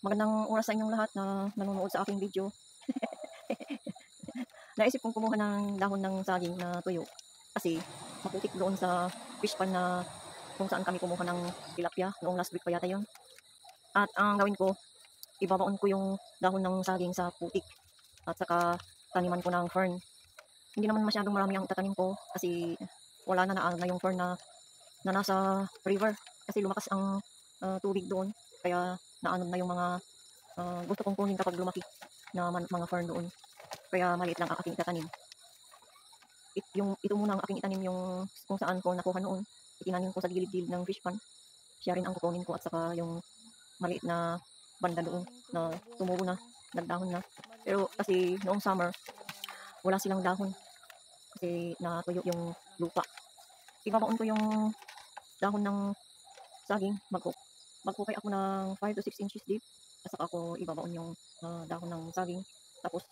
Magandang oras sa inyong lahat na nanonood sa aking video. Naisip kong kumuha ng dahon ng saging na tuyo kasi maputik doon sa fish pan na kung saan kami kumuha ng tilapia noong last week pa yata yun. At ang gawin ko, ibabaon ko yung dahon ng saging sa putik at saka taniman ko ng fern. Hindi naman masyadong marami ang tatanim ko kasi wala na yung fern na nasa river kasi lumakas ang tubig doon, kaya naanod na yung mga gusto kong kunin kapag lumaki na mga fern doon. Kaya maliit lang ang aking itatanim. Ito muna ang aking itanim, yung kung saan ko nakuha noon. Itinanim ko sa gilid-gilid ng fish pond. Siya rin ang kukunin ko, at saka yung maliit na banda doon na tumubo na, nagdahon na. Pero kasi noong summer, wala silang dahon kasi natuyo yung lupa. Ibabaon ko yung dahon ng saging, magkukay ako ng 5 to 6 inches deep, at saka ako ibabaon yung dahon ng saging, tapos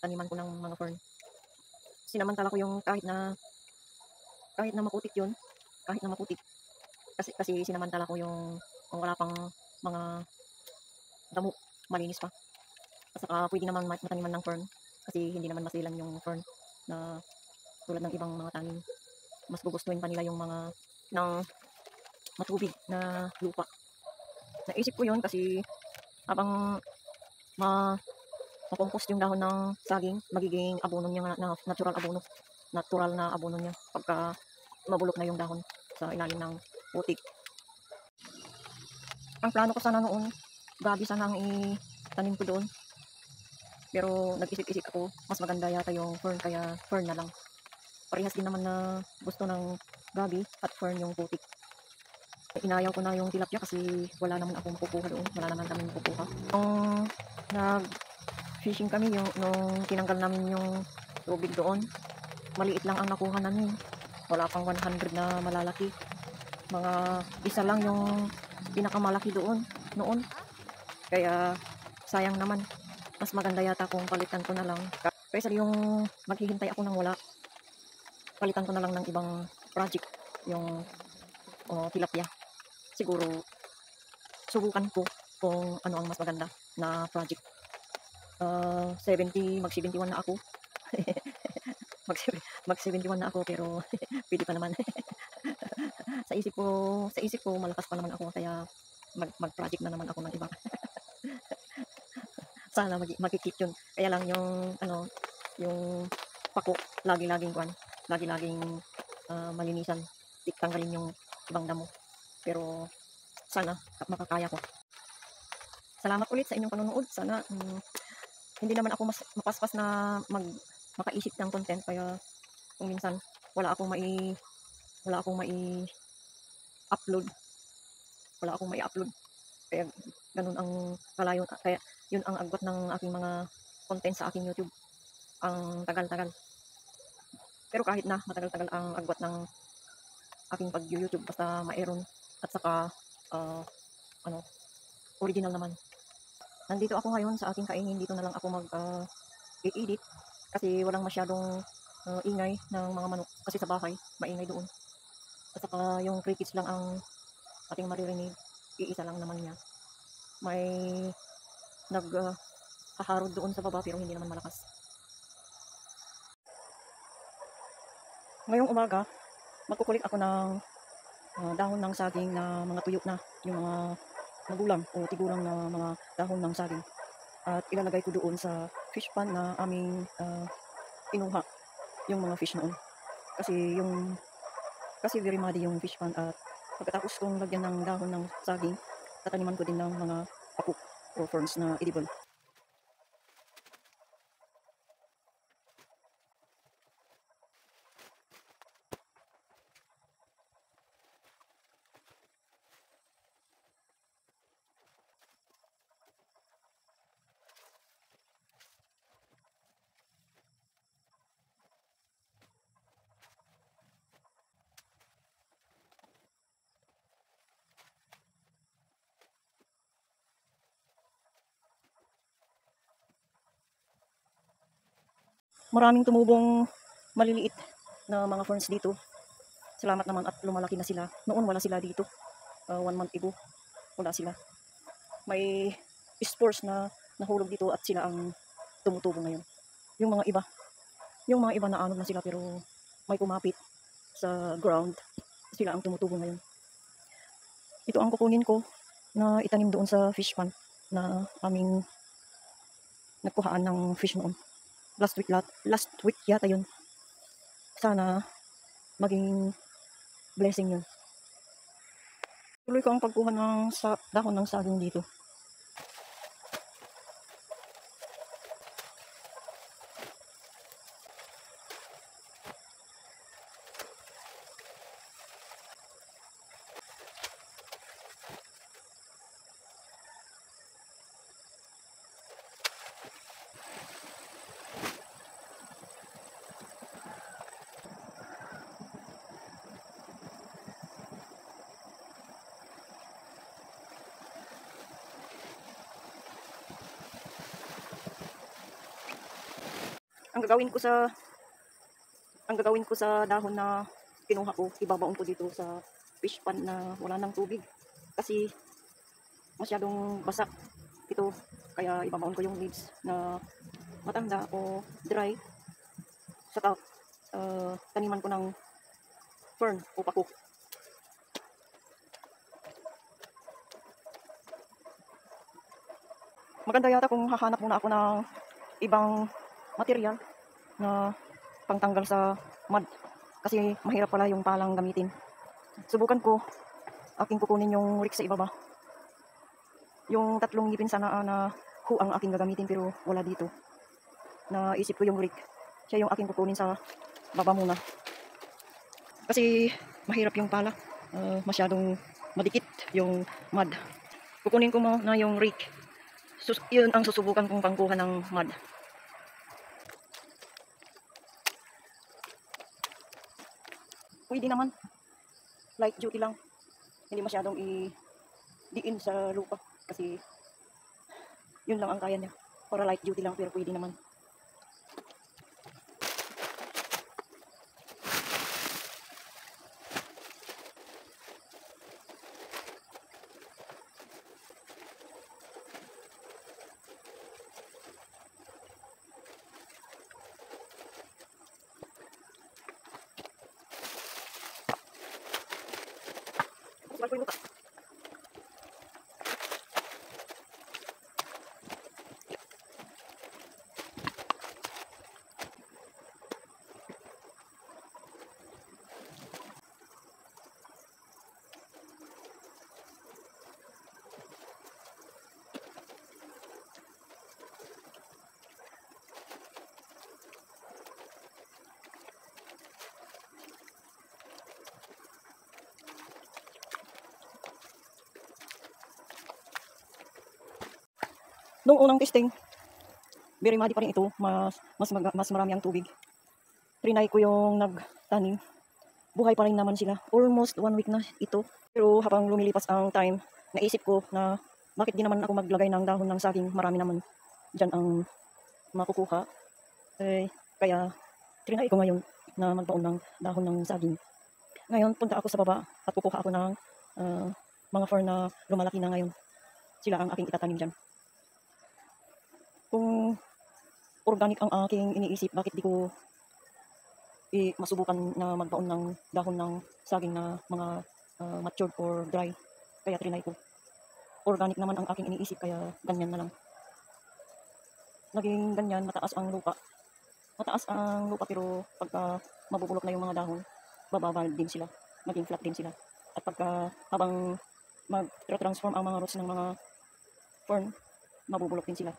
taniman ko ng mga fern. Sinamantala ko yung kahit na maputik yun, kasi sinamantala ko yung wala pang mga damo, malinis pa, at saka pwede naman mataniman ng fern kasi hindi naman masilan yung fern na tulad ng ibang mga tanim. Mas gugustuhin pa nila yung mga ng matubig na lupa. Naisip ko yun kasi habang makompost yung dahon ng saging, magiging abono niya na natural na abono niya pagka mabulok na yung dahon sa ilalim ng putik. Ang plano ko sana noon, gabi sana ang itanim ko doon, pero nag-isip-isip ako, mas maganda yata yung fern, kaya fern na lang. Parehas din naman na gusto ng gabi at fern yung putik. Inayaw ko na yung tilapia kasi wala naman akong makukuha doon, wala naman kami makukuha. Nung nag-fishing kami, nung tinanggal namin yung tubig doon, maliit lang ang nakuha namin. Wala pang 100 na malalaki. Mga isa lang yung pinakamalaki doon noon. Kaya sayang naman. Mas maganda yata kung palitan ko na lang. Kaysa yung maghihintay ako ng wala, palitan ko na lang ng ibang project yung tilapia. Siguro subukan ko kung ano ang mas maganda na project. mag 71 na ako. mag 71 na ako, pero pwede pa naman. sa isip ko malakas pa naman ako, kaya mag-project na naman ako ng iba. Sana magkikip yun. Kaya lang yung yung pako, lagi-laging malinisan, tanggalin yung ibang damo. Pero sana makakaya ko. Salamat ulit sa inyong panonood. Sana hindi naman ako mas mapaspas na makaisip ng content, kaya kung minsan wala akong mai-upload. Kaya ganun ang kalayo, kaya yun ang agwat ng aking mga content sa aking YouTube. Ang tagal-tagal. Pero kahit na matagal-tagal ang agwat ng aking pag-YouTube, basta mayroon, at saka original naman. Nandito ako ngayon sa aking kaingin. Dito na lang ako mag-edit kasi walang masyadong ingay ng mga manok, kasi sa bahay maingay doon. At saka yung crickets lang ang ating maririnig. Iisa lang naman niya. May naghaharod doon sa baba, pero hindi naman malakas. Ngayong umaga, magkukulik ako ng dahon ng saging na mga tuyo na, yung mga magulang o tigulang na mga dahon ng saging, at ilalagay ko doon sa fish pond na aming kinuha yung mga fish noon, kasi very muddy yung fish pond. At pagkatapos kong lagyan ng dahon ng saging, tataniman ko din ng mga paku o ferns na edible. Maraming tumubong maliliit na mga ferns dito. Salamat naman at lumalaki na sila. Noon wala sila dito. 1 month ago, wala sila. May spores na nahulog dito at sila ang tumutubo ngayon. Yung mga iba, yung mga iba naanod na sila pero may kumapit sa ground, sila ang tumutubo ngayon. Ito ang kukunin ko na itanim doon sa fish pond na aming nagkuhaan ng fish noon. Last week yata yun. Sana maging blessing yun. Tuloy ko ang pagkuha ng dahon ng saging dito. Ang gagawin ko sa dahon na kinuha ko, ibabaon ko dito sa fish pond na wala nang tubig. Kasi masyadong basak ito. Kaya ibabaon ko yung leaves na matanda o dry. Saka taniman ko ng fern o pako. Maganda yata kung hahanap muna ako ng ibang material na pangtanggal sa mud. Kasi mahirap pala yung palang gamitin. Subukan ko, aking kukunin yung rick sa ibaba. Yung 3 ngipin sana na ang aking gagamitin pero wala dito. Naisip ko yung rick. Siya yung aking kukunin sa baba muna. Kasi mahirap yung pala. Masyadong madikit yung mud. Kukunin ko na yung rick. Yun ang susubukan kong pangkuha ng mud. Pwede naman. Light duty lang. Hindi masyadong i-diin sa lupa. Kasi yun lang ang kaya niya. Para light duty lang pero pwede naman. Balik ko yung lupa. Noong unang testing, very muddy pa rin ito. Mas marami ang tubig. Trinay ko yung nagtanim. Buhay pa rin naman sila. Almost 1 week na ito. Pero habang lumilipas ang time, naisip ko na bakit di naman ako maglagay ng dahon ng saging. Marami naman dyan ang makukuha. Kaya trinay ko ngayon na magbaon ng dahon ng saging. Ngayon, punta ako sa baba at kukuha ako ng mga fern na lumalaki na ngayon. Sila ang aking itatanim dyan. Kung organic ang aking iniisip, bakit di ko masubukan na magbaon ng dahon ng saging na mga matured or dry. Kaya trinay ko. Organic naman ang aking iniisip, kaya ganyan na lang. Naging ganyan, mataas ang lupa. Mataas ang lupa pero pagka mabubulok na yung mga dahon, bababa din sila. Maging flat din sila. At pagka habang mag-transform ang mga roots ng mga fern, mabubulok din sila.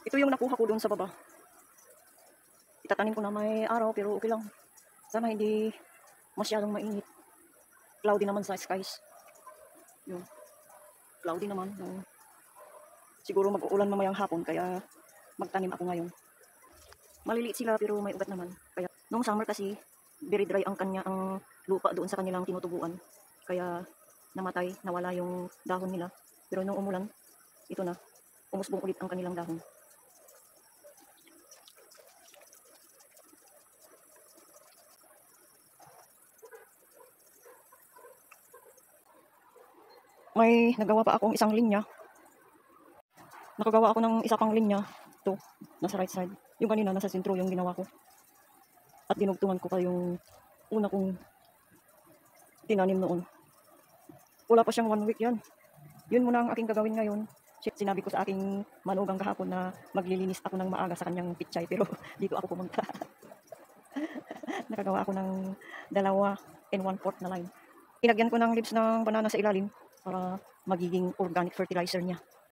Ito yung nakuha ko doon sa baba. Itatanim ko na may araw pero okay lang. Sana hindi masyadong mainit. Cloudy naman sa skies. Yun. Cloudy naman. Siguro mag-uulan mamayang hapon kaya magtanim ako ngayon. Maliliit sila pero may ugat naman. Kaya nung summer kasi very dry ang lupa doon sa kanilang tinutubuan. Kaya namatay, nawala yung dahon nila. Pero nung umulan, ito na. Umusbong ulit ang kanilang dahon. may nagawa pa akong isang linya. Nakagawa ako ng isa pang linya. Ito, nasa right side. Yung kanina, nasa sentro yung ginawa ko. At dinugtungan ko pa yung una kong tinanim noon. Wala pa siyang 1 week yan. Yun muna ang aking gagawin ngayon. Sinabi ko sa aking manugang kahapon na maglilinis ako ng maaga sa kanyang pichay. Pero dito ako pumunta. Nakagawa ako ng 2 1/4 na line. Ilagyan ko ng leaves ng banana sa ilalim para magiging organic fertilizer niya.